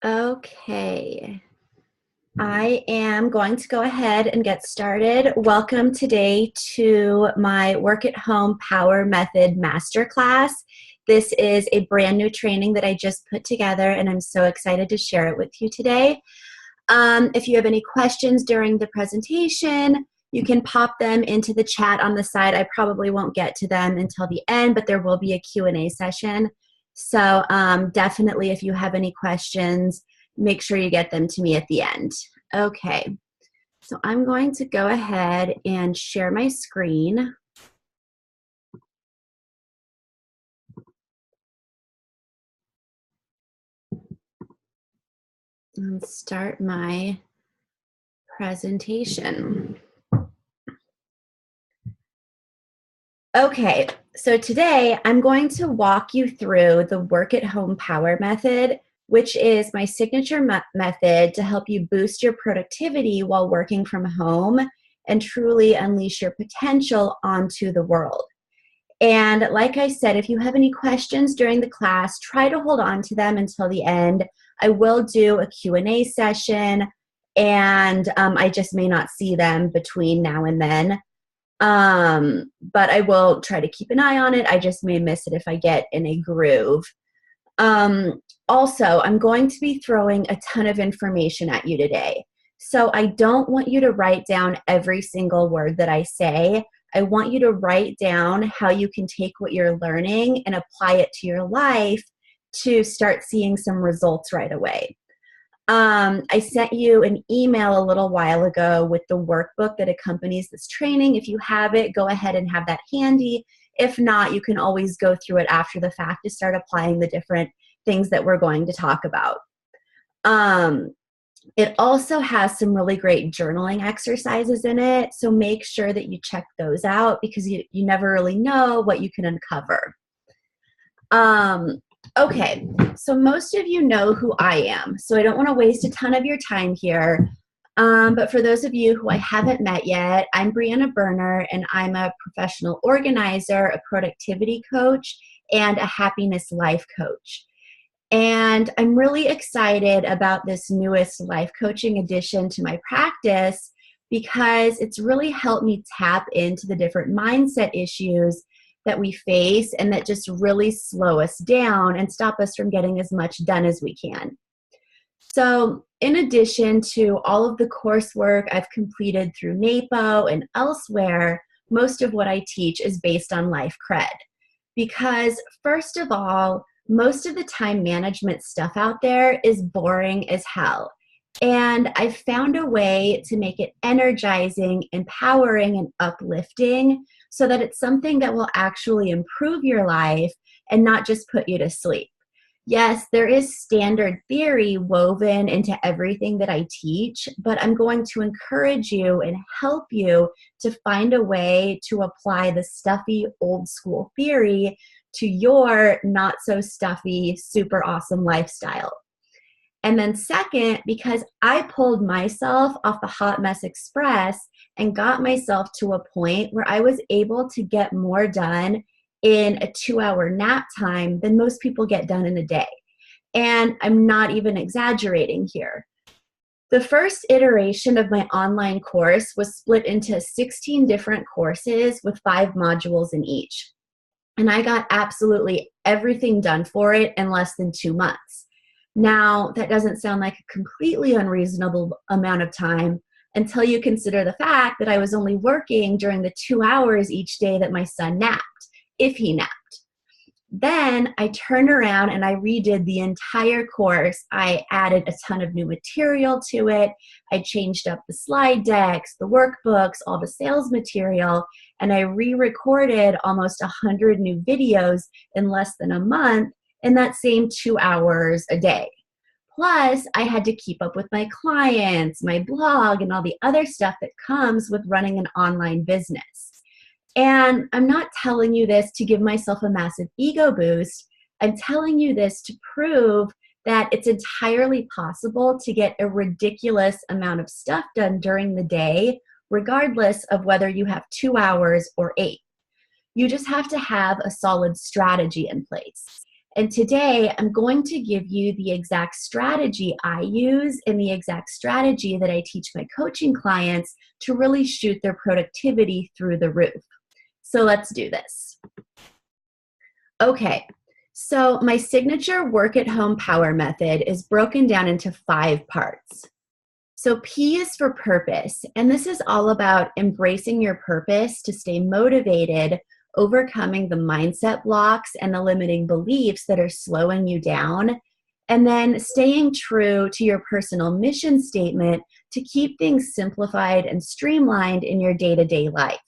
Okay, I am going to go ahead and get started. Welcome today to my Work at Home Power Method Masterclass. This is a brand new training that I just put together, and I'm so excited to share it with you today. If you have any questions during the presentation, you can pop them into the chat on the side. I probably won't get to them until the end, but there will be a Q&A session. So definitely, if you have any questions, make sure you get them to me at the end. Okay, so I'm going to go ahead and share my screen. And start my presentation. Okay, so today I'm going to walk you through the Work at Home Power Method, which is my signature method to help you boost your productivity while working from home and truly unleash your potential onto the world. And like I said, if you have any questions during the class, try to hold on to them until the end. I will do a Q&A session, and I just may not see them between now and then. But I will try to keep an eye on it. I just may miss it if I get in a groove. Also, I'm going to be throwing a ton of information at you today. So I don't want you to write down every single word that I say. I want you to write down how you can take what you're learning and apply it to your life to start seeing some results right away. I sent you an email a little while ago with the workbook that accompanies this training. If you have it, go ahead and have that handy. If not, you can always go through it after the fact to start applying the different things that we're going to talk about. It also has some really great journaling exercises in it, so make sure that you check those out because you never really know what you can uncover. Okay, so most of you know who I am, so I don't want to waste a ton of your time here. But for those of you who I haven't met yet, I'm Brianna Berner, and I'm a professional organizer, a productivity coach, and a happiness life coach. And I'm really excited about this newest life coaching addition to my practice because it's really helped me tap into the different mindset issues that we face and that just really slow us down and stop us from getting as much done as we can. So in addition to all of the coursework I've completed through NAPO and elsewhere, most of what I teach is based on Life Cred. Because first of all, most of the time management stuff out there is boring as hell. And I've found a way to make it energizing, empowering, and uplifting so that it's something that will actually improve your life and not just put you to sleep. Yes, there is standard theory woven into everything that I teach, but I'm going to encourage you and help you to find a way to apply the stuffy old school theory to your not so stuffy, super awesome lifestyle. And then second, because I pulled myself off the Hot Mess Express and got myself to a point where I was able to get more done in a 2-hour nap time than most people get done in a day. And I'm not even exaggerating here. The first iteration of my online course was split into 16 different courses with 5 modules in each. And I got absolutely everything done for it in less than 2 months. Now, that doesn't sound like a completely unreasonable amount of time until you consider the fact that I was only working during the 2 hours each day that my son napped, if he napped. Then I turned around and I redid the entire course. I added a ton of new material to it. I changed up the slide decks, the workbooks, all the sales material, and I re-recorded almost 100 new videos in less than a month in that same 2 hours a day. Plus, I had to keep up with my clients, my blog, and all the other stuff that comes with running an online business. And I'm not telling you this to give myself a massive ego boost. I'm telling you this to prove that it's entirely possible to get a ridiculous amount of stuff done during the day, regardless of whether you have 2 hours or 8. You just have to have a solid strategy in place. And today I'm going to give you the exact strategy I use and the exact strategy that I teach my coaching clients to really shoot their productivity through the roof. So let's do this. Okay, so my signature work at home power method is broken down into 5 parts. So P is for purpose, and this is all about embracing your purpose to stay motivated, overcoming the mindset blocks and the limiting beliefs that are slowing you down, and then staying true to your personal mission statement to keep things simplified and streamlined in your day-to-day life.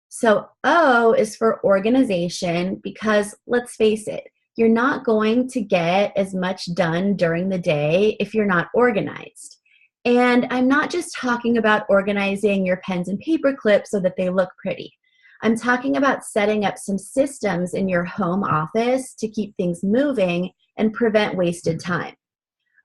So O is for organization because let's face it, you're not going to get as much done during the day if you're not organized. And I'm not just talking about organizing your pens and paper clips so that they look pretty. I'm talking about setting up some systems in your home office to keep things moving and prevent wasted time.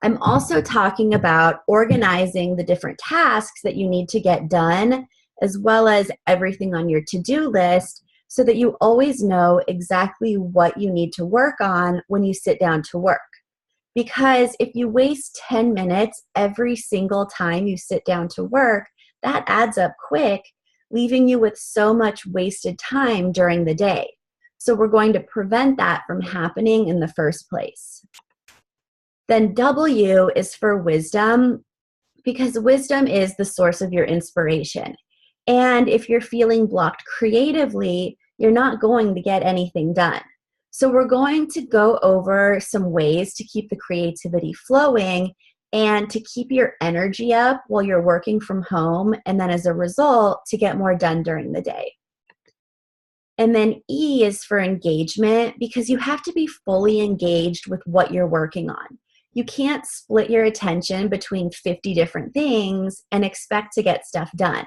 I'm also talking about organizing the different tasks that you need to get done, as well as everything on your to-do list, so that you always know exactly what you need to work on when you sit down to work. Because if you waste 10 minutes every single time you sit down to work, that adds up quick, leaving you with so much wasted time during the day. So we're going to prevent that from happening in the first place. Then W is for wisdom, because wisdom is the source of your inspiration. And if you're feeling blocked creatively, you're not going to get anything done. So we're going to go over some ways to keep the creativity flowing and to keep your energy up while you're working from home, and then as a result, to get more done during the day. And then E is for engagement, because you have to be fully engaged with what you're working on. You can't split your attention between 50 different things and expect to get stuff done.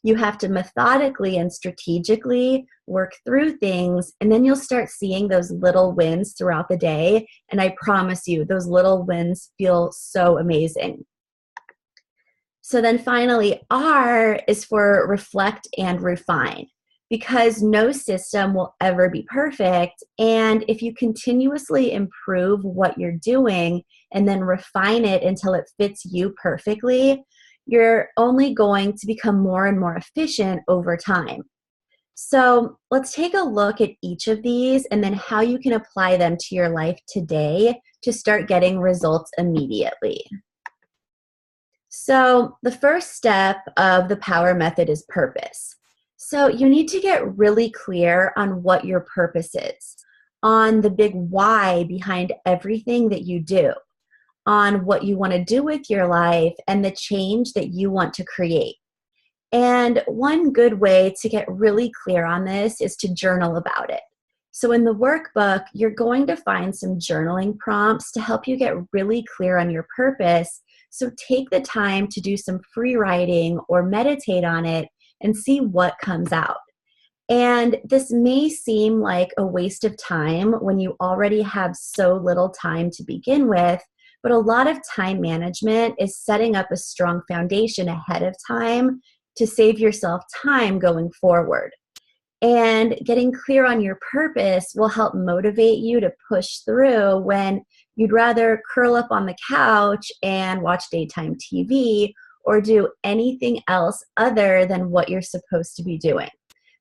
You have to methodically and strategically work through things, and then you'll start seeing those little wins throughout the day. And I promise you, those little wins feel so amazing. So then finally, R is for reflect and refine, because no system will ever be perfect. And if you continuously improve what you're doing and then refine it until it fits you perfectly, you're only going to become more and more efficient over time. So let's take a look at each of these and then how you can apply them to your life today to start getting results immediately. So the first step of the power method is purpose. So you need to get really clear on what your purpose is, on the big why behind everything that you do, on what you want to do with your life and the change that you want to create. And one good way to get really clear on this is to journal about it. So in the workbook, you're going to find some journaling prompts to help you get really clear on your purpose. So take the time to do some free writing or meditate on it and see what comes out. And this may seem like a waste of time when you already have so little time to begin with, but a lot of time management is setting up a strong foundation ahead of time to save yourself time going forward. And getting clear on your purpose will help motivate you to push through when you'd rather curl up on the couch and watch daytime TV or do anything else other than what you're supposed to be doing.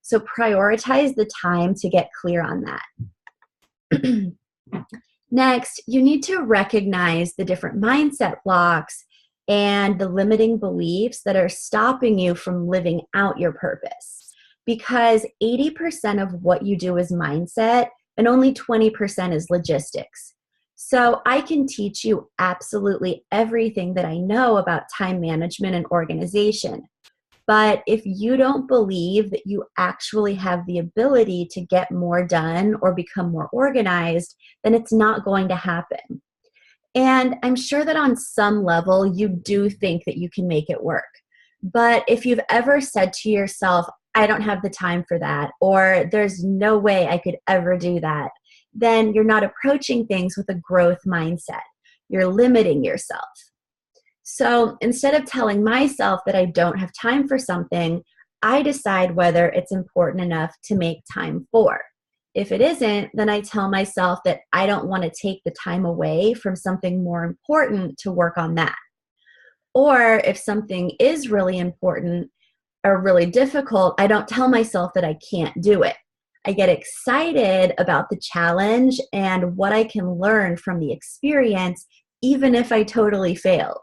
So prioritize the time to get clear on that. Next, you need to recognize the different mindset blocks and the limiting beliefs that are stopping you from living out your purpose. Because 80% of what you do is mindset and only 20% is logistics. So I can teach you absolutely everything that I know about time management and organization. But if you don't believe that you actually have the ability to get more done or become more organized, then it's not going to happen. And I'm sure that on some level, you do think that you can make it work. But if you've ever said to yourself, I don't have the time for that, or there's no way I could ever do that, then you're not approaching things with a growth mindset. You're limiting yourself. So instead of telling myself that I don't have time for something, I decide whether it's important enough to make time for. If it isn't, then I tell myself that I don't want to take the time away from something more important to work on that. Or if something is really important or really difficult, I don't tell myself that I can't do it. I get excited about the challenge and what I can learn from the experience, even if I totally fail.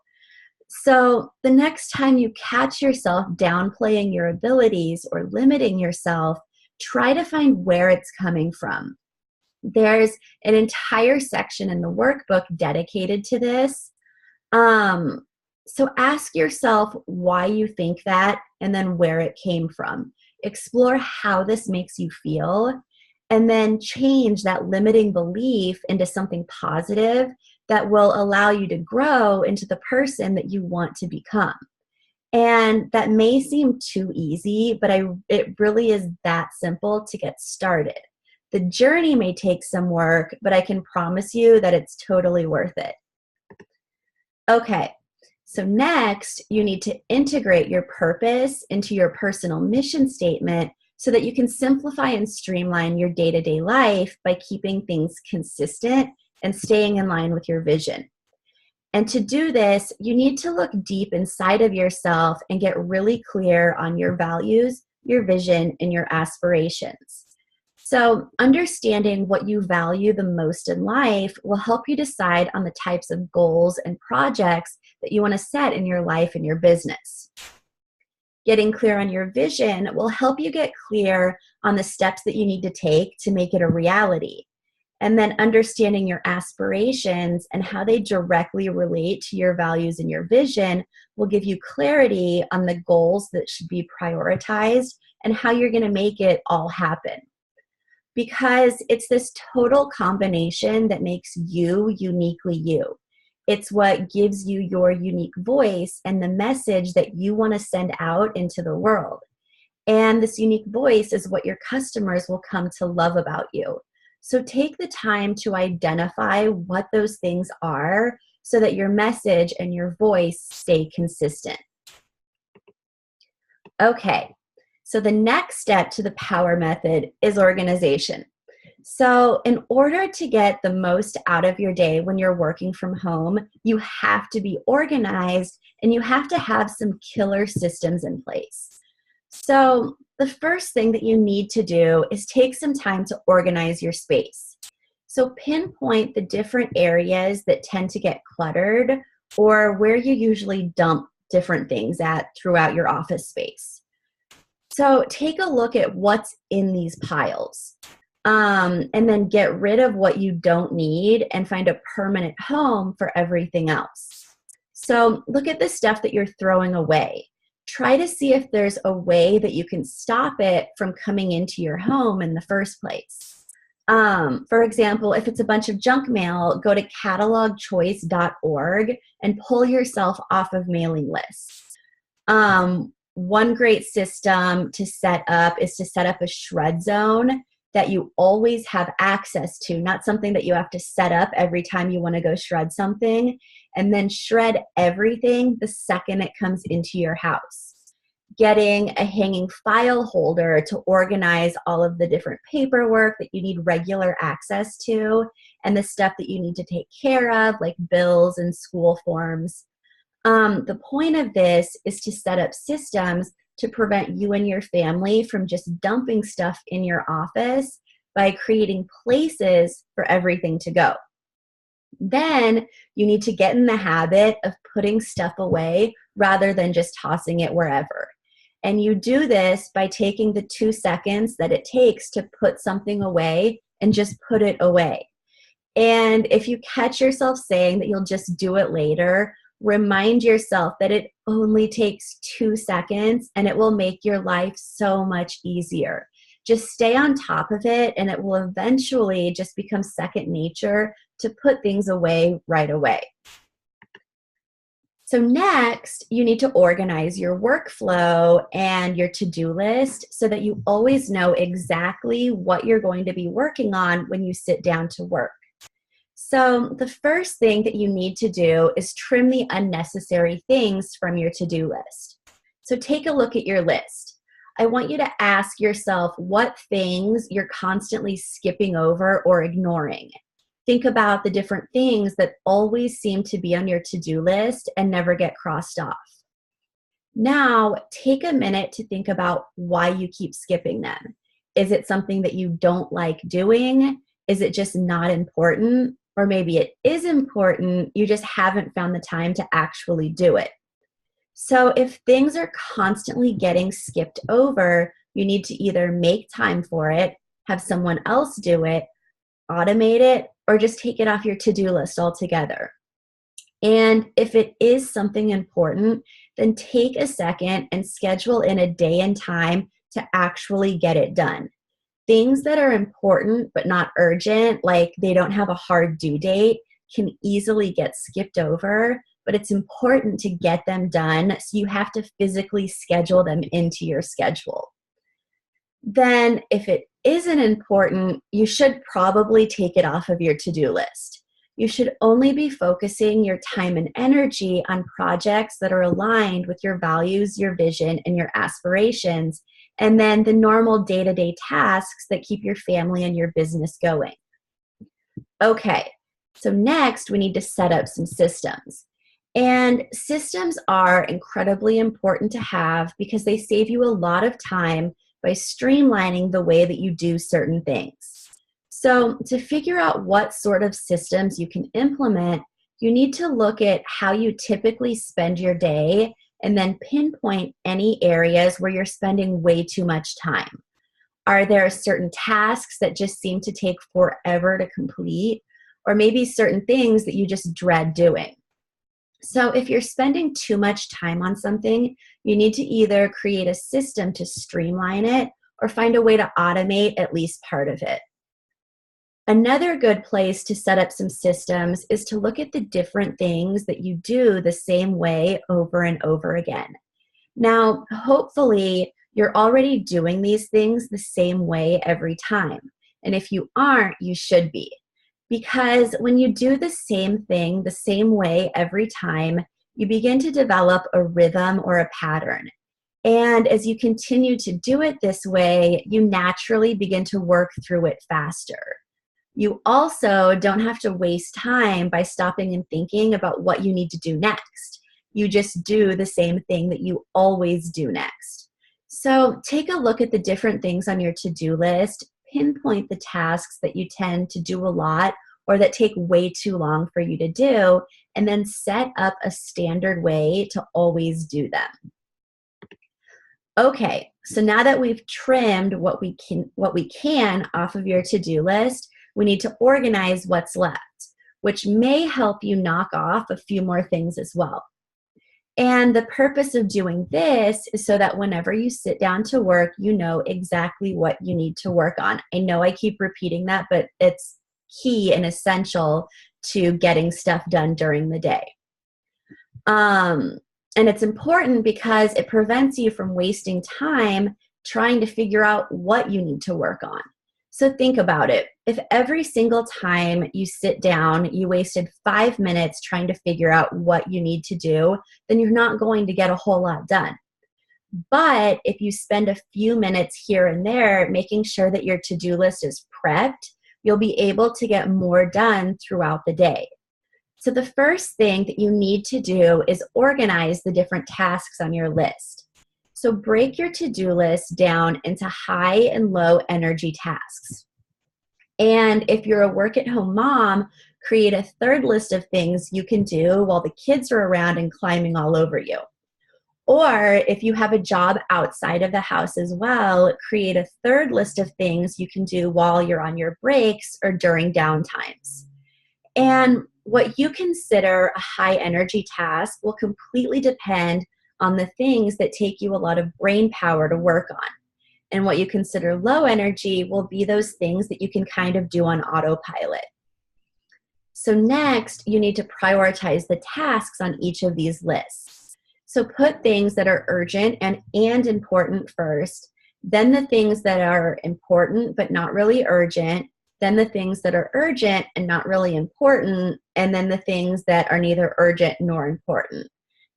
So the next time you catch yourself downplaying your abilities or limiting yourself, try to find where it's coming from. There's an entire section in the workbook dedicated to this. Um, so ask yourself why you think that and then where it came from. Explore how this makes you feel, and then change that limiting belief into something positive that will allow you to grow into the person that you want to become. And that may seem too easy, but it really is that simple to get started. The journey may take some work, but I can promise you that it's totally worth it. Okay, so next you need to integrate your purpose into your personal mission statement so that you can simplify and streamline your day-to-day life by keeping things consistent and staying in line with your vision. And to do this, you need to look deep inside of yourself and get really clear on your values, your vision, and your aspirations. So understanding what you value the most in life will help you decide on the types of goals and projects that you want to set in your life and your business. Getting clear on your vision will help you get clear on the steps that you need to take to make it a reality. And then understanding your aspirations and how they directly relate to your values and your vision will give you clarity on the goals that should be prioritized and how you're going to make it all happen. Because it's this total combination that makes you uniquely you. It's what gives you your unique voice and the message that you want to send out into the world. And this unique voice is what your customers will come to love about you. So take the time to identify what those things are so that your message and your voice stay consistent. Okay, so the next step to the power method is organization. So in order to get the most out of your day when you're working from home, you have to be organized and you have to have some killer systems in place. So the first thing that you need to do is take some time to organize your space. So pinpoint the different areas that tend to get cluttered or where you usually dump different things at throughout your office space. So take a look at what's in these piles. And then get rid of what you don't need and find a permanent home for everything else. So look at the stuff that you're throwing away. Try to see if there's a way that you can stop it from coming into your home in the first place. For example, if it's a bunch of junk mail, go to catalogchoice.org and pull yourself off of mailing lists. One great system to set up is to set up a shred zone that you always have access to, not something that you have to set up every time you want to go shred something, and then shred everything the second it comes into your house. Getting a hanging file holder to organize all of the different paperwork that you need regular access to, and the stuff that you need to take care of, like bills and school forms. The point of this is to set up systems to prevent you and your family from just dumping stuff in your office by creating places for everything to go. Then you need to get in the habit of putting stuff away rather than just tossing it wherever. And you do this by taking the 2 seconds that it takes to put something away and just put it away. And if you catch yourself saying that you'll just do it later, remind yourself that it only takes 2 seconds and it will make your life so much easier. Just stay on top of it and it will eventually just become second nature to put things away right away. So next, you need to organize your workflow and your to-do list so that you always know exactly what you're going to be working on when you sit down to work. So the first thing that you need to do is trim the unnecessary things from your to-do list. So take a look at your list. I want you to ask yourself what things you're constantly skipping over or ignoring. Think about the different things that always seem to be on your to-do list and never get crossed off. Now, take a minute to think about why you keep skipping them. Is it something that you don't like doing? Is it just not important? Or maybe it is important, you just haven't found the time to actually do it. So if things are constantly getting skipped over, you need to either make time for it, have someone else do it, automate it, or just take it off your to-do list altogether. And if it is something important, then take a second and schedule in a day and time to actually get it done. Things that are important but not urgent, like they don't have a hard due date, can easily get skipped over, but it's important to get them done, so you have to physically schedule them into your schedule. Then, if it isn't important, you should probably take it off of your to-do list. You should only be focusing your time and energy on projects that are aligned with your values, your vision, and your aspirations, and then the normal day-to-day tasks that keep your family and your business going. Okay, so next we need to set up some systems. And systems are incredibly important to have because they save you a lot of time by streamlining the way that you do certain things. So to figure out what sort of systems you can implement, you need to look at how you typically spend your day and then pinpoint any areas where you're spending way too much time. Are there certain tasks that just seem to take forever to complete, or maybe certain things that you just dread doing? So if you're spending too much time on something, you need to either create a system to streamline it or find a way to automate at least part of it. Another good place to set up some systems is to look at the different things that you do the same way over and over again. Now, hopefully, you're already doing these things the same way every time. And if you aren't, you should be. Because when you do the same thing the same way every time, you begin to develop a rhythm or a pattern. And as you continue to do it this way, you naturally begin to work through it faster. You also don't have to waste time by stopping and thinking about what you need to do next. You just do the same thing that you always do next. So take a look at the different things on your to-do list, pinpoint the tasks that you tend to do a lot or that take way too long for you to do, and then set up a standard way to always do them. Okay, so now that we've trimmed what we can off of your to-do list, we need to organize what's left, which may help you knock off a few more things as well. And the purpose of doing this is so that whenever you sit down to work, you know exactly what you need to work on. I know I keep repeating that, but it's key and essential to getting stuff done during the day. And it's important because it prevents you from wasting time trying to figure out what you need to work on. So think about it. If every single time you sit down, you wasted 5 minutes trying to figure out what you need to do, then you're not going to get a whole lot done. But if you spend a few minutes here and there making sure that your to-do list is prepped, you'll be able to get more done throughout the day. So the first thing that you need to do is organize the different tasks on your list. So break your to-do list down into high and low energy tasks. And if you're a work-at-home mom, create a third list of things you can do while the kids are around and climbing all over you. Or if you have a job outside of the house as well, create a third list of things you can do while you're on your breaks or during downtimes. And what you consider a high energy task will completely depend on the things that take you a lot of brain power to work on. And what you consider low energy will be those things that you can kind of do on autopilot. So next, you need to prioritize the tasks on each of these lists. So put things that are urgent and important first, then the things that are important but not really urgent, then the things that are urgent and not really important, and then the things that are neither urgent nor important.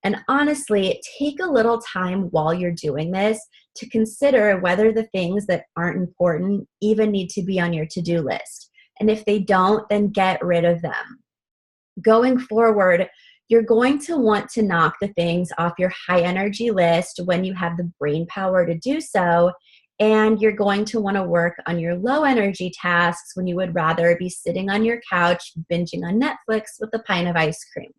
And honestly, take a little time while you're doing this to consider whether the things that aren't important even need to be on your to-do list. And if they don't, then get rid of them. Going forward, you're going to want to knock the things off your high energy list when you have the brain power to do so. And you're going to want to work on your low energy tasks when you would rather be sitting on your couch binging on Netflix with a pint of ice cream.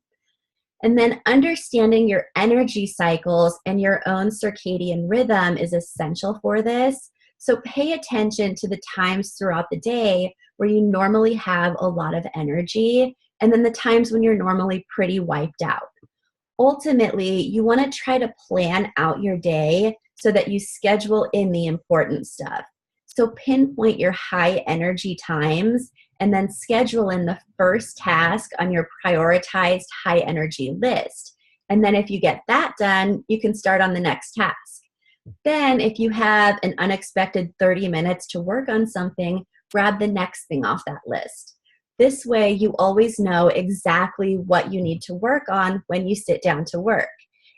And then understanding your energy cycles and your own circadian rhythm is essential for this. So pay attention to the times throughout the day where you normally have a lot of energy, and then the times when you're normally pretty wiped out. Ultimately, you want to try to plan out your day so that you schedule in the important stuff. So pinpoint your high energy times and then schedule in the first task on your prioritized high energy list. And then if you get that done, you can start on the next task. Then if you have an unexpected 30 minutes to work on something, grab the next thing off that list. This way you always know exactly what you need to work on when you sit down to work.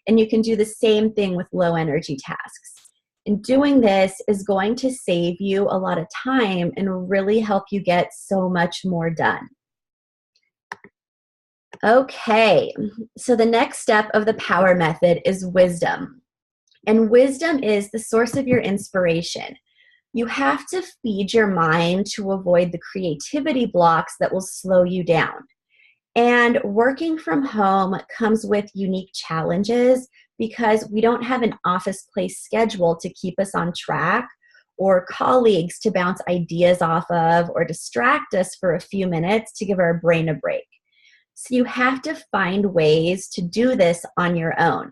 And you can do the same thing with low energy tasks. And doing this is going to save you a lot of time and really help you get so much more done. Okay, so the next step of the power method is wisdom. And wisdom is the source of your inspiration. You have to feed your mind to avoid the creativity blocks that will slow you down. And working from home comes with unique challenges because we don't have an office place schedule to keep us on track, or colleagues to bounce ideas off of, or distract us for a few minutes to give our brain a break. So you have to find ways to do this on your own.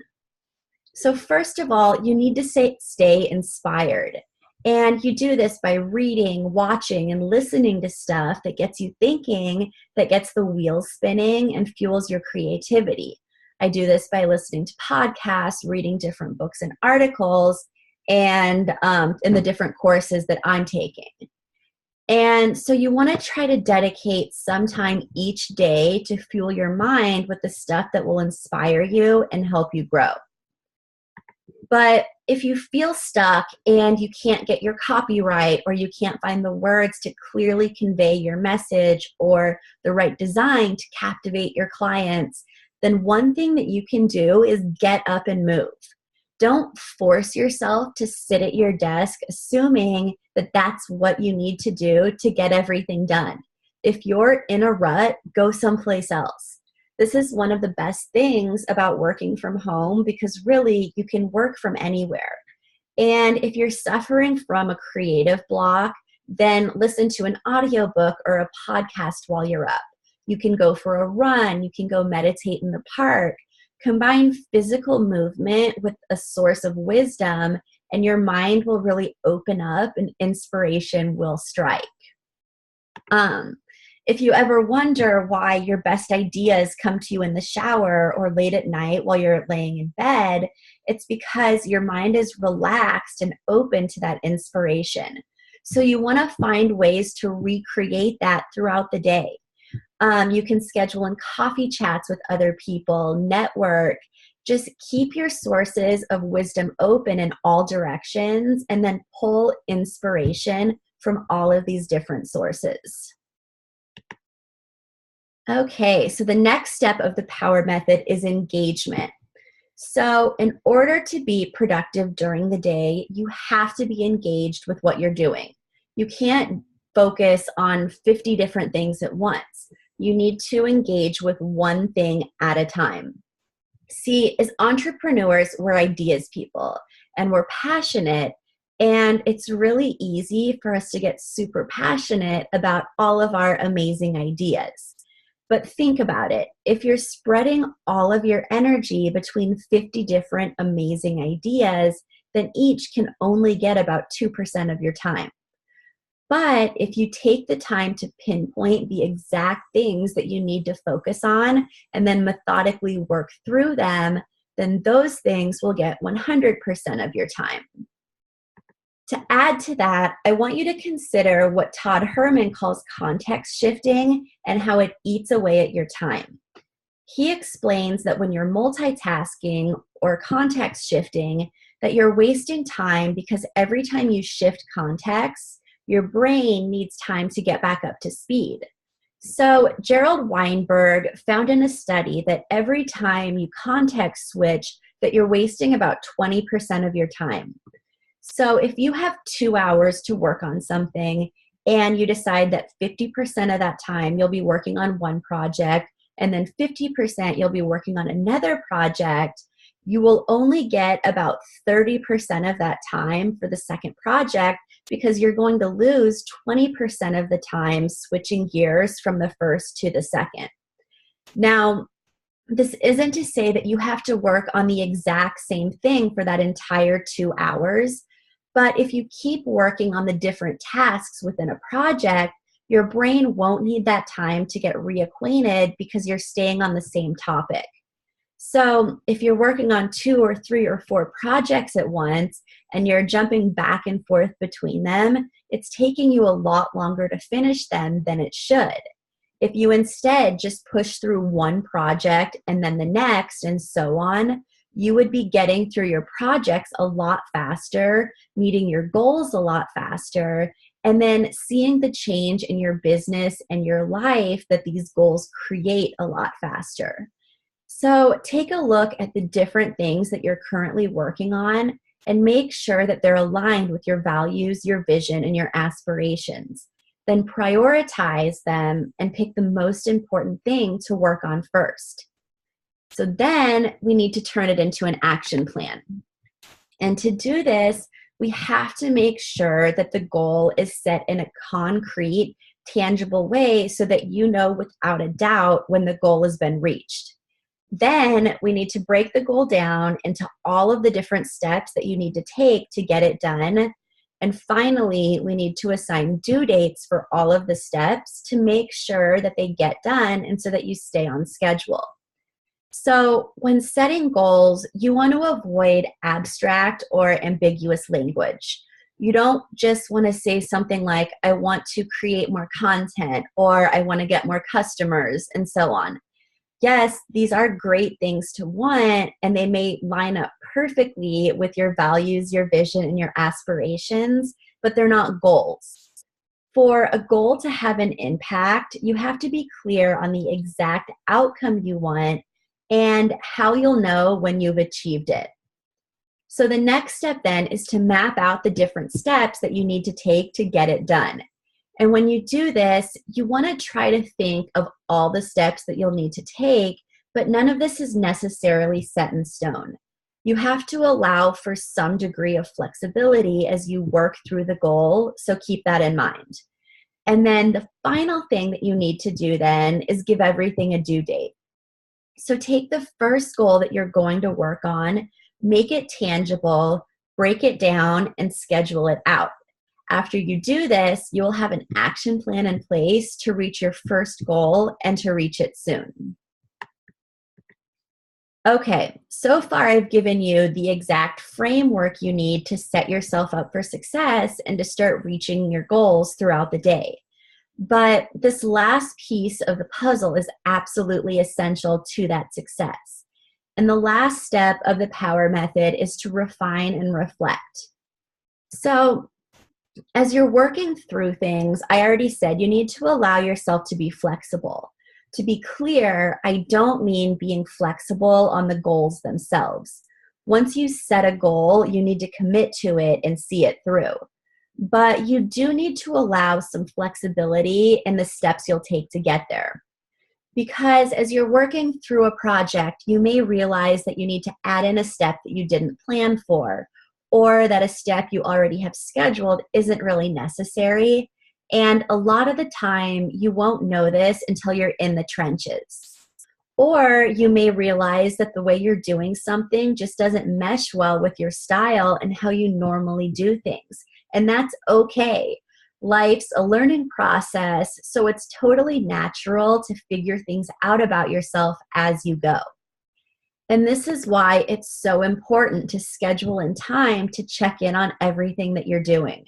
So first of all, you need to stay inspired. And you do this by reading, watching, and listening to stuff that gets you thinking, that gets the wheels spinning and fuels your creativity. I do this by listening to podcasts, reading different books and articles, and in the different courses that I'm taking. And so you want to try to dedicate some time each day to fuel your mind with the stuff that will inspire you and help you grow. But if you feel stuck and you can't get your copy right, or you can't find the words to clearly convey your message or the right design to captivate your clients, then one thing that you can do is get up and move. Don't force yourself to sit at your desk assuming that that's what you need to do to get everything done. If you're in a rut, go someplace else. This is one of the best things about working from home because really you can work from anywhere. And if you're suffering from a creative block, then listen to an audiobook or a podcast while you're up. You can go for a run, you can go meditate in the park. Combine physical movement with a source of wisdom, and your mind will really open up and inspiration will strike. If you ever wonder why your best ideas come to you in the shower or late at night while you're laying in bed, it's because your mind is relaxed and open to that inspiration. So you want to find ways to recreate that throughout the day. You can schedule in coffee chats with other people, network. Just keep your sources of wisdom open in all directions and then pull inspiration from all of these different sources. Okay, so the next step of the power method is engagement. So in order to be productive during the day, you have to be engaged with what you're doing. You can't focus on 50 different things at once. You need to engage with one thing at a time. See, as entrepreneurs, we're ideas people and we're passionate, and it's really easy for us to get super passionate about all of our amazing ideas. But think about it. If you're spreading all of your energy between 50 different amazing ideas, then each can only get about 2% of your time. But if you take the time to pinpoint the exact things that you need to focus on and then methodically work through them, then those things will get 100% of your time. To add to that, I want you to consider what Todd Herman calls context shifting and how it eats away at your time. He explains that when you're multitasking or context shifting, that you're wasting time because every time you shift contexts, your brain needs time to get back up to speed. So, Gerald Weinberg found in a study that every time you context switch, that you're wasting about 20% of your time. So, if you have 2 hours to work on something and you decide that 50% of that time you'll be working on one project and then 50% you'll be working on another project, you will only get about 30% of that time for the second project because you're going to lose 20% of the time switching gears from the first to the second. Now, this isn't to say that you have to work on the exact same thing for that entire 2 hours, but if you keep working on the different tasks within a project, your brain won't need that time to get reacquainted because you're staying on the same topic. So if you're working on 2 or 3 or 4 projects at once and you're jumping back and forth between them, it's taking you a lot longer to finish them than it should. If you instead just push through one project and then the next and so on, you would be getting through your projects a lot faster, meeting your goals a lot faster, and then seeing the change in your business and your life that these goals create a lot faster. So take a look at the different things that you're currently working on and make sure that they're aligned with your values, your vision, and your aspirations. Then prioritize them and pick the most important thing to work on first. So then we need to turn it into an action plan. And to do this, we have to make sure that the goal is set in a concrete, tangible way so that you know without a doubt when the goal has been reached. Then we need to break the goal down into all of the different steps that you need to take to get it done. And finally, we need to assign due dates for all of the steps to make sure that they get done and so that you stay on schedule. So when setting goals, you want to avoid abstract or ambiguous language. You don't just want to say something like, I want to create more content or I want to get more customers and so on. Yes, these are great things to want, and they may line up perfectly with your values, your vision, and your aspirations, but they're not goals. For a goal to have an impact, you have to be clear on the exact outcome you want and how you'll know when you've achieved it. So the next step then is to map out the different steps that you need to take to get it done. And when you do this, you want to try to think of all the steps that you'll need to take, but none of this is necessarily set in stone. You have to allow for some degree of flexibility as you work through the goal, so keep that in mind. And then the final thing that you need to do then is give everything a due date. So take the first goal that you're going to work on, make it tangible, break it down, and schedule it out. After you do this, you'll have an action plan in place to reach your first goal and to reach it soon. Okay, so far I've given you the exact framework you need to set yourself up for success and to start reaching your goals throughout the day. But this last piece of the puzzle is absolutely essential to that success. And the last step of the power method is to refine and reflect. So, as you're working through things, I already said you need to allow yourself to be flexible. To be clear, I don't mean being flexible on the goals themselves. Once you set a goal, you need to commit to it and see it through. But you do need to allow some flexibility in the steps you'll take to get there. Because as you're working through a project, you may realize that you need to add in a step that you didn't plan for, or that a step you already have scheduled isn't really necessary. And a lot of the time, you won't know this until you're in the trenches. Or you may realize that the way you're doing something just doesn't mesh well with your style and how you normally do things. And that's okay. Life's a learning process, so it's totally natural to figure things out about yourself as you go. And this is why it's so important to schedule in time to check in on everything that you're doing,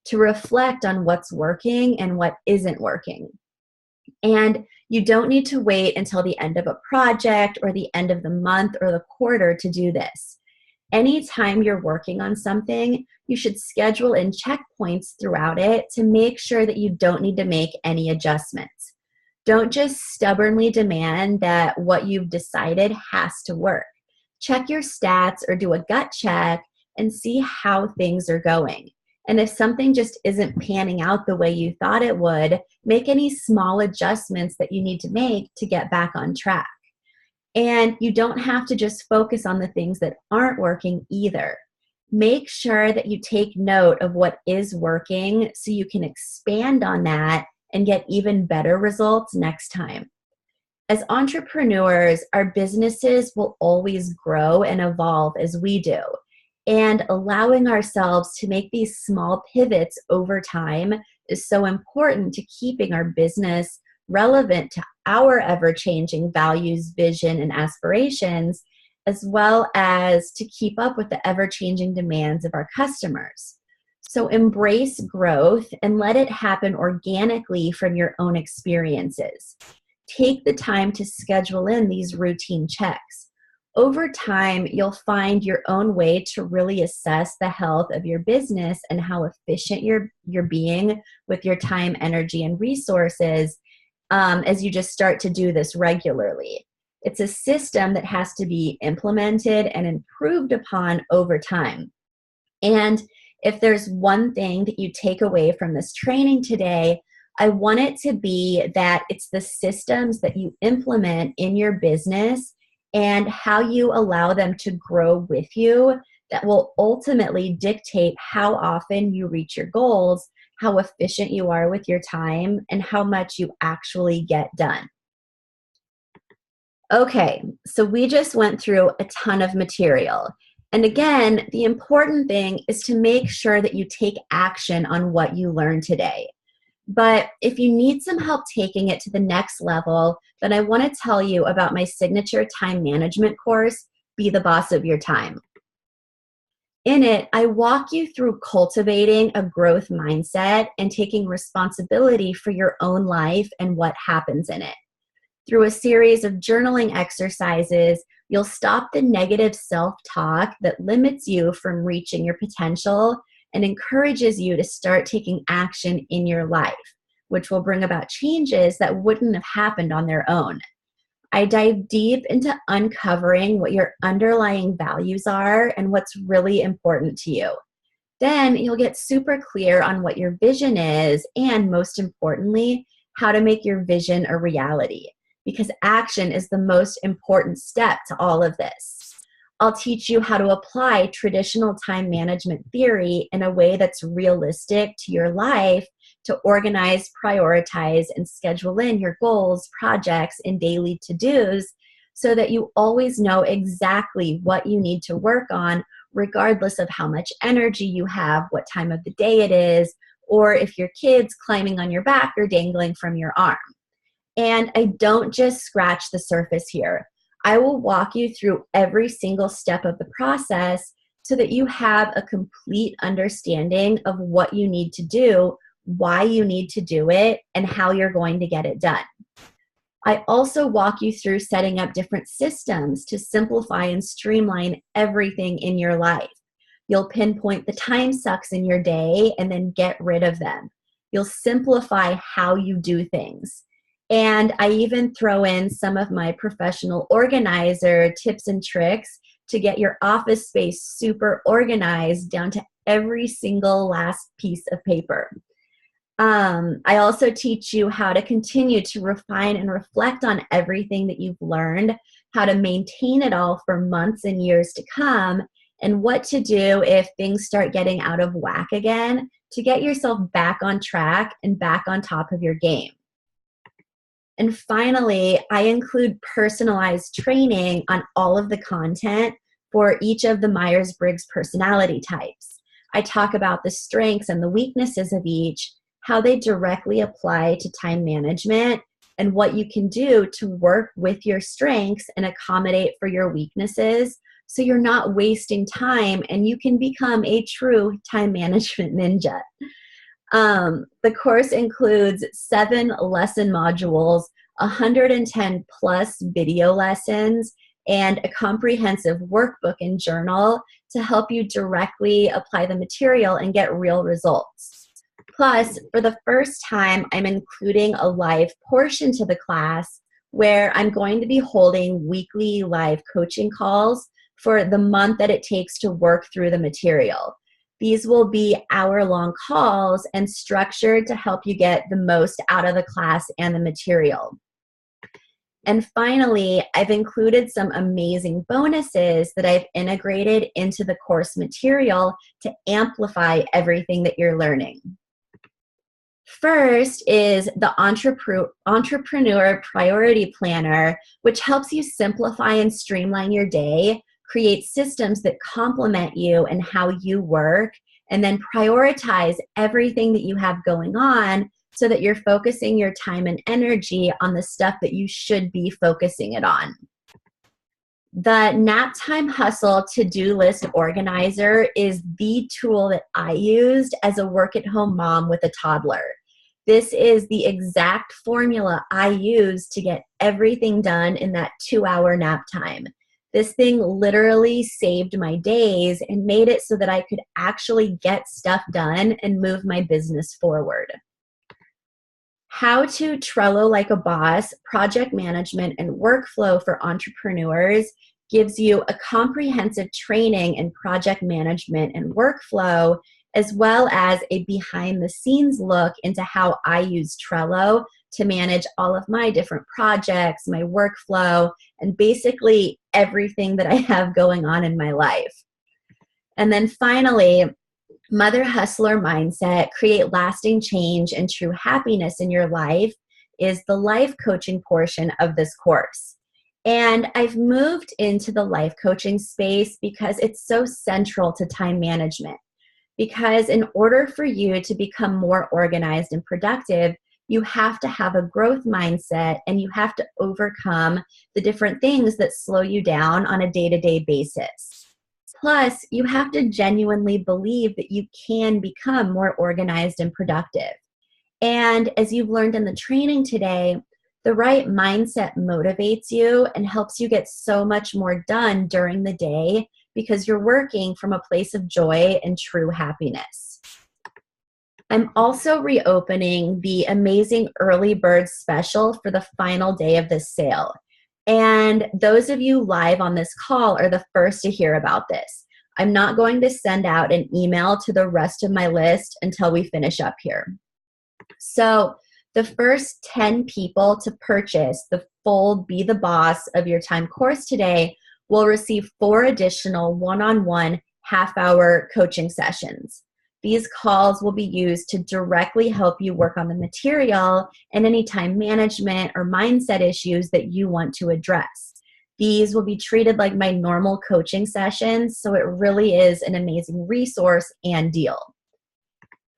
to reflect on what's working and what isn't working. And you don't need to wait until the end of a project or the end of the month or the quarter to do this. Anytime you're working on something, you should schedule in checkpoints throughout it to make sure that you don't need to make any adjustments. Don't just stubbornly demand that what you've decided has to work. Check your stats or do a gut check and see how things are going. And if something just isn't panning out the way you thought it would, make any small adjustments that you need to make to get back on track. And you don't have to just focus on the things that aren't working either. Make sure that you take note of what is working so you can expand on that and get even better results next time. As entrepreneurs, our businesses will always grow and evolve as we do. And allowing ourselves to make these small pivots over time is so important to keeping our business relevant to our ever-changing values, vision, and aspirations, as well as to keep up with the ever-changing demands of our customers. So embrace growth and let it happen organically from your own experiences. Take the time to schedule in these routine checks. Over time, you'll find your own way to really assess the health of your business and how efficient you're being with your time, energy, and resources as you just start to do this regularly. It's a system that has to be implemented and improved upon over time. And if there's one thing that you take away from this training today, I want it to be that it's the systems that you implement in your business and how you allow them to grow with you that will ultimately dictate how often you reach your goals, how efficient you are with your time, and how much you actually get done. Okay, so we just went through a ton of material. And again, the important thing is to make sure that you take action on what you learned today. But if you need some help taking it to the next level, then I want to tell you about my signature time management course, Be the Boss of Your Time. In it, I walk you through cultivating a growth mindset and taking responsibility for your own life and what happens in it. Through a series of journaling exercises, you'll stop the negative self-talk that limits you from reaching your potential and encourages you to start taking action in your life, which will bring about changes that wouldn't have happened on their own. I dive deep into uncovering what your underlying values are and what's really important to you. Then you'll get super clear on what your vision is and, most importantly, how to make your vision a reality, because action is the most important step to all of this. I'll teach you how to apply traditional time management theory in a way that's realistic to your life to organize, prioritize, and schedule in your goals, projects, and daily to-dos so that you always know exactly what you need to work on, regardless of how much energy you have, what time of the day it is, or if your kid's climbing on your back or dangling from your arm. And I don't just scratch the surface here. I will walk you through every single step of the process so that you have a complete understanding of what you need to do, why you need to do it, and how you're going to get it done. I also walk you through setting up different systems to simplify and streamline everything in your life. You'll pinpoint the time sucks in your day and then get rid of them. You'll simplify how you do things. And I even throw in some of my professional organizer tips and tricks to get your office space super organized down to every single last piece of paper. I also teach you how to continue to refine and reflect on everything that you've learned, how to maintain it all for months and years to come, and what to do if things start getting out of whack again to get yourself back on track and back on top of your game. And finally, I include personalized training on all of the content for each of the Myers-Briggs personality types. I talk about the strengths and the weaknesses of each, how they directly apply to time management, and what you can do to work with your strengths and accommodate for your weaknesses so you're not wasting time and you can become a true time management ninja. The course includes 7 lesson modules, 110 plus video lessons, and a comprehensive workbook and journal to help you directly apply the material and get real results. Plus, for the first time, I'm including a live portion to the class where I'm going to be holding weekly live coaching calls for the month that it takes to work through the material. These will be hour-long calls and structured to help you get the most out of the class and the material. And finally, I've included some amazing bonuses that I've integrated into the course material to amplify everything that you're learning. First is the Entrepreneur Priority Planner, which helps you simplify and streamline your day, create systems that complement you and how you work, and then prioritize everything that you have going on so that you're focusing your time and energy on the stuff that you should be focusing it on. The Nap Time Hustle to-do list organizer is the tool that I used as a work-at-home mom with a toddler. This is the exact formula I use to get everything done in that 2-hour nap time. This thing literally saved my days and made it so that I could actually get stuff done and move my business forward. How to Trello Like a Boss, Project Management and Workflow for Entrepreneurs gives you a comprehensive training in project management and workflow, as well as a behind-the-scenes look into how I use Trello to manage all of my different projects, my workflow, and basically everything that I have going on in my life. And then finally, Mother Hustler Mindset, Create Lasting Change and True Happiness in Your Life is the life coaching portion of this course. And I've moved into the life coaching space because it's so central to time management. Because in order for you to become more organized and productive, you have to have a growth mindset and you have to overcome the different things that slow you down on a day-to-day basis. Plus, you have to genuinely believe that you can become more organized and productive. And as you've learned in the training today, the right mindset motivates you and helps you get so much more done during the day because you're working from a place of joy and true happiness. I'm also reopening the amazing early bird special for the final day of this sale. And those of you live on this call are the first to hear about this. I'm not going to send out an email to the rest of my list until we finish up here. So the first 10 people to purchase the full Be the Boss of Your Time course today will receive 4 additional one-on-one half-hour coaching sessions. These calls will be used to directly help you work on the material and any time management or mindset issues that you want to address. These will be treated like my normal coaching sessions, so it really is an amazing resource and deal.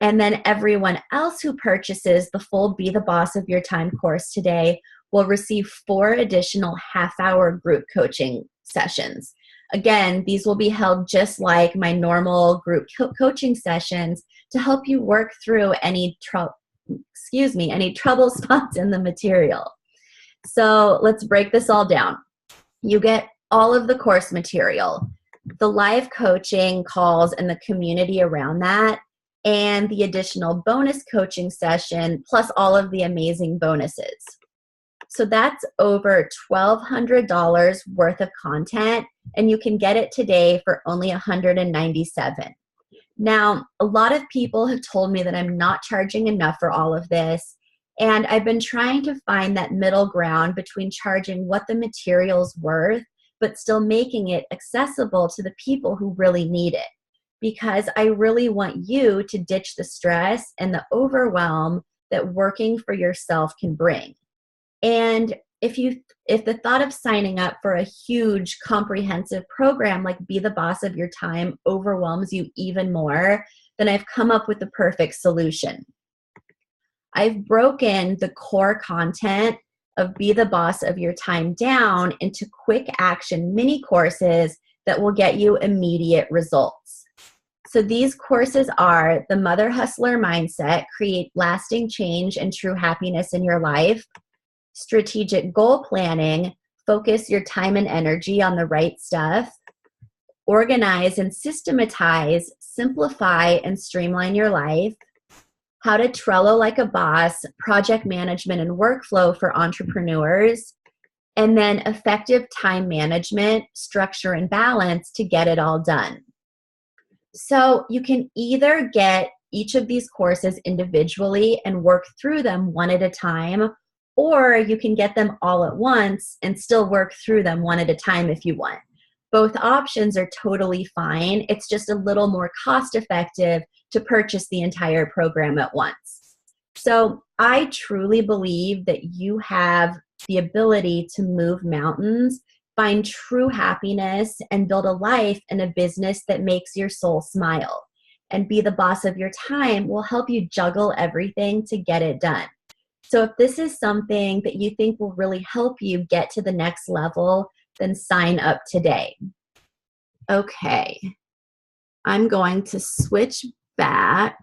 And then everyone else who purchases the full Be the Boss of Your Time course today will receive 4 additional half-hour group coaching sessions. Again, these will be held just like my normal group coaching sessions to help you work through any trouble spots in the material. So let's break this all down. You get all of the course material, the live coaching calls and the community around that, and the additional bonus coaching session, plus all of the amazing bonuses. So that's over $1,200 worth of content, and you can get it today for only $197. Now, a lot of people have told me that I'm not charging enough for all of this, and I've been trying to find that middle ground between charging what the material's worth, but still making it accessible to the people who really need it. Because I really want you to ditch the stress and the overwhelm that working for yourself can bring. And if the thought of signing up for a huge comprehensive program like Be the Boss of Your Time overwhelms you even more, then I've come up with the perfect solution. I've broken the core content of Be the Boss of Your Time down into quick action mini courses that will get you immediate results. So these courses are the Mother Hustler Mindset, Create Lasting Change and True Happiness in Your Life, Strategic Goal Planning, Focus Your Time and Energy on the Right Stuff, Organize and Systematize, Simplify and Streamline Your Life, How to Trello Like a Boss, Project Management and Workflow for Entrepreneurs, and then Effective Time Management, Structure and Balance to Get It All Done. So you can either get each of these courses individually and work through them one at a time, or you can get them all at once and still work through them one at a time if you want. Both options are totally fine. It's just a little more cost effective to purchase the entire program at once. So I truly believe that you have the ability to move mountains, find true happiness, and build a life and a business that makes your soul smile. And Be the Boss of Your Time will help you juggle everything to get it done. So if this is something that you think will really help you get to the next level, then sign up today. Okay, I'm going to switch back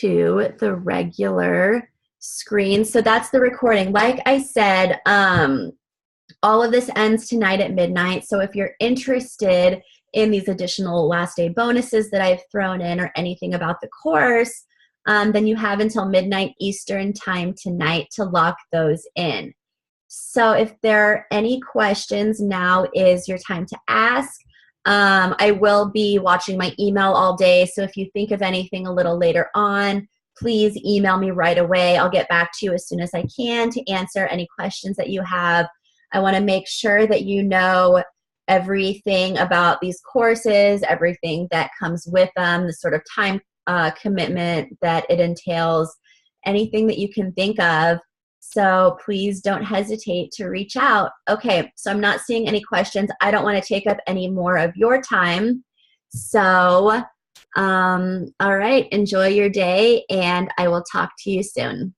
to the regular screen. So that's the recording. Like I said, all of this ends tonight at midnight. So if you're interested in these additional last day bonuses that I've thrown in or anything about the course, then you have until midnight Eastern time tonight to lock those in. So if there are any questions, now is your time to ask. I will be watching my email all day. So if you think of anything a little later on, please email me right away. I'll get back to you as soon as I can to answer any questions that you have. I want to make sure that you know everything about these courses, everything that comes with them, the sort of time commitment that it entails, anything that you can think of. So please don't hesitate to reach out. Okay, so I'm not seeing any questions. I don't want to take up any more of your time. So, all right, enjoy your day, and I will talk to you soon.